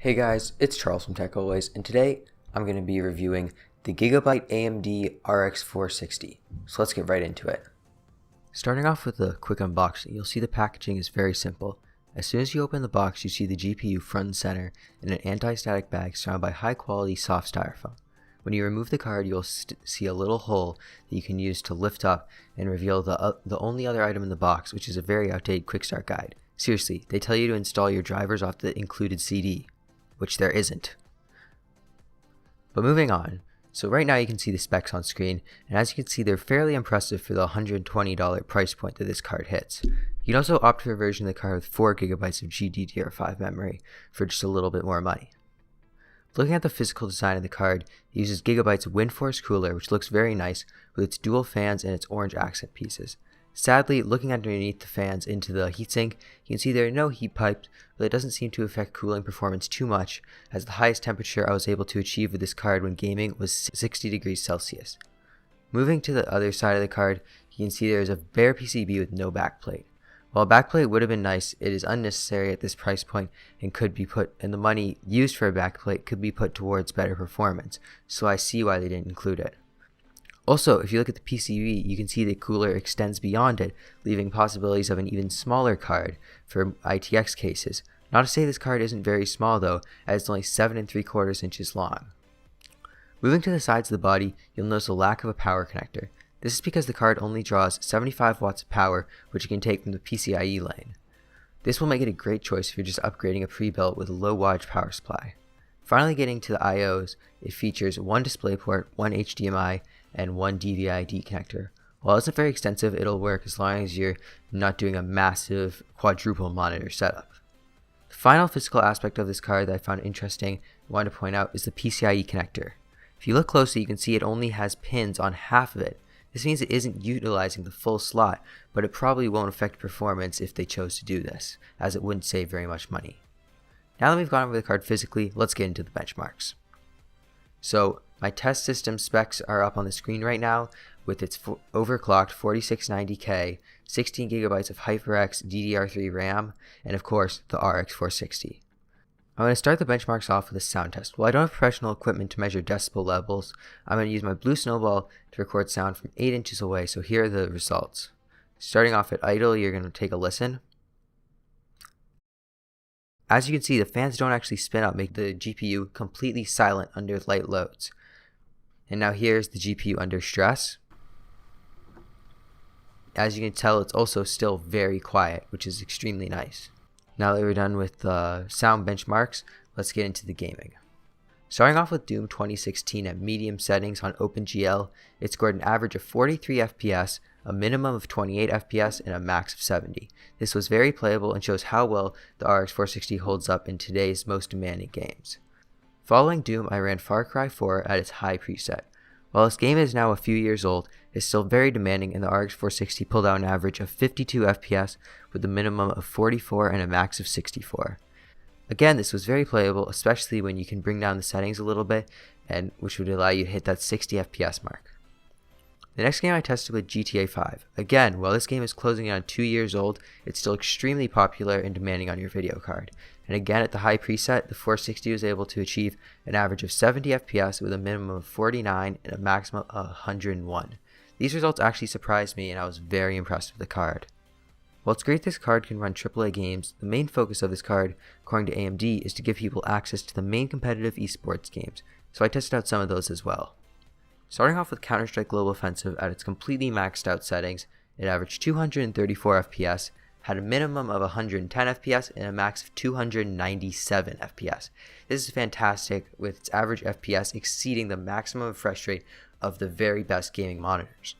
Hey guys, it's Charles from Tech Always, and today I'm going to be reviewing the Gigabyte AMD RX 460. So let's get right into it. Starting off with a quick unboxing, you'll see the packaging is very simple. As soon as you open the box, you see the GPU front and center in an anti-static bag surrounded by high quality soft styrofoam. When you remove the card, you'll see a little hole that you can use to lift up and reveal the only other item in the box, which is a very outdated quick start guide. Seriously, they tell you to install your drivers off the included CD, which there isn't. But moving on, so right now you can see the specs on screen, and as you can see they're fairly impressive for the $120 price point that this card hits. You can also opt for a version of the card with 4GB of GDDR5 memory for just a little bit more money. Looking at the physical design of the card, it uses Gigabyte's Windforce cooler, which looks very nice with its dual fans and its orange accent pieces. Sadly, looking underneath the fans into the heatsink, you can see there are no heat pipes, but it doesn't seem to affect cooling performance too much, as the highest temperature I was able to achieve with this card when gaming was 60 degrees Celsius. Moving to the other side of the card, you can see there is a bare PCB with no backplate. While a backplate would have been nice, it is unnecessary at this price point and the money used for a backplate could be put towards better performance, so I see why they didn't include it. Also, if you look at the PCB, you can see the cooler extends beyond it, leaving possibilities of an even smaller card for ITX cases. Not to say this card isn't very small though, as it's only 7 3/4 inches long. Moving to the sides of the body, you'll notice a lack of a power connector. This is because the card only draws 75 watts of power, which you can take from the PCIe lane. This will make it a great choice if you're just upgrading a pre-built with a low wattage power supply. Finally getting to the IOs, it features one DisplayPort, one HDMI, and one DVI-D connector. While it isn't very extensive, it'll work as long as you're not doing a massive quadruple monitor setup. The final physical aspect of this card that I found interesting and wanted to point out is the PCIe connector. If you look closely, you can see it only has pins on half of it. This means it isn't utilizing the full slot, but it probably won't affect performance if they chose to do this, as it wouldn't save very much money. Now that we've gone over the card physically, let's get into the benchmarks. So, my test system specs are up on the screen right now with its overclocked 4690K, 16GB of HyperX DDR3 RAM, and of course the RX 460. I'm going to start the benchmarks off with a sound test. While I don't have professional equipment to measure decibel levels, I'm going to use my Blue Snowball to record sound from 8 inches away, so here are the results. Starting off at idle, you're going to take a listen. As you can see, the fans don't actually spin up, making the GPU completely silent under light loads. And now here's the GPU under stress. As you can tell, it's also still very quiet, which is extremely nice. Now that we're done with the sound benchmarks, let's get into the gaming. Starting off with Doom 2016 at medium settings on OpenGL, it scored an average of 43 FPS, a minimum of 28 FPS, and a max of 70. This was very playable and shows how well the RX 460 holds up in today's most demanding games. Following Doom, I ran Far Cry 4 at its high preset. While this game is now a few years old, it's still very demanding, and the RX 460 pulled out an average of 52 FPS with a minimum of 44 and a max of 64. Again, this was very playable, especially when you can bring down the settings a little bit, and which would allow you to hit that 60 FPS mark. The next game I tested with GTA 5. Again, while this game is closing in on 2 years old, it's still extremely popular and demanding on your video card. And again, at the high preset, the 460 was able to achieve an average of 70 FPS with a minimum of 49 and a maximum of 101. These results actually surprised me, and I was very impressed with the card. While it's great this card can run AAA games, the main focus of this card, according to AMD, is to give people access to the main competitive esports games, so I tested out some of those as well. Starting off with Counter-Strike Global Offensive at its completely maxed out settings, it averaged 234 FPS, had a minimum of 110 FPS, and a max of 297 FPS. This is fantastic, with its average FPS exceeding the maximum refresh rate of the very best gaming monitors.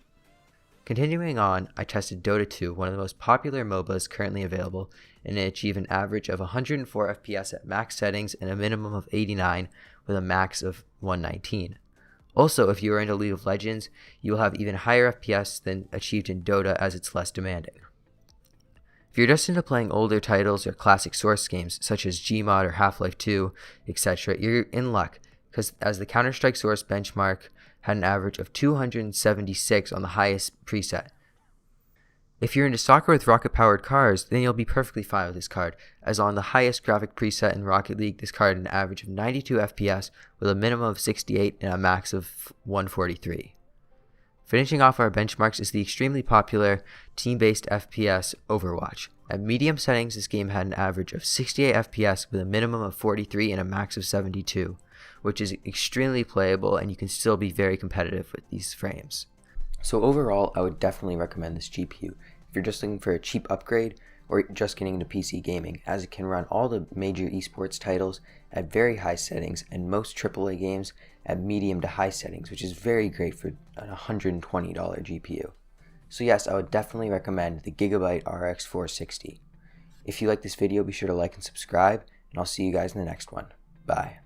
Continuing on, I tested Dota 2, one of the most popular MOBAs currently available, and it achieved an average of 104 FPS at max settings and a minimum of 89 with a max of 119. Also, if you are into League of Legends, you will have even higher FPS than achieved in Dota as it's less demanding. If you're just into playing older titles or classic source games such as Gmod or Half-Life 2, etc., you're in luck, because as the Counter-Strike source benchmark had an average of 276 on the highest preset. If you're into soccer with rocket-powered cars, then you'll be perfectly fine with this card, as on the highest graphic preset in Rocket League, this card had an average of 92 FPS with a minimum of 68 and a max of 143. Finishing off our benchmarks is the extremely popular team-based FPS Overwatch. At medium settings, this game had an average of 68 FPS with a minimum of 43 and a max of 72, which is extremely playable and you can still be very competitive with these frames. So overall, I would definitely recommend this GPU if you're just looking for a cheap upgrade or just getting into PC gaming, as it can run all the major esports titles at very high settings and most AAA games at medium to high settings, which is very great for a $120 GPU. So yes, I would definitely recommend the Gigabyte RX 460. If you like this video, be sure to like and subscribe, and I'll see you guys in the next one. Bye.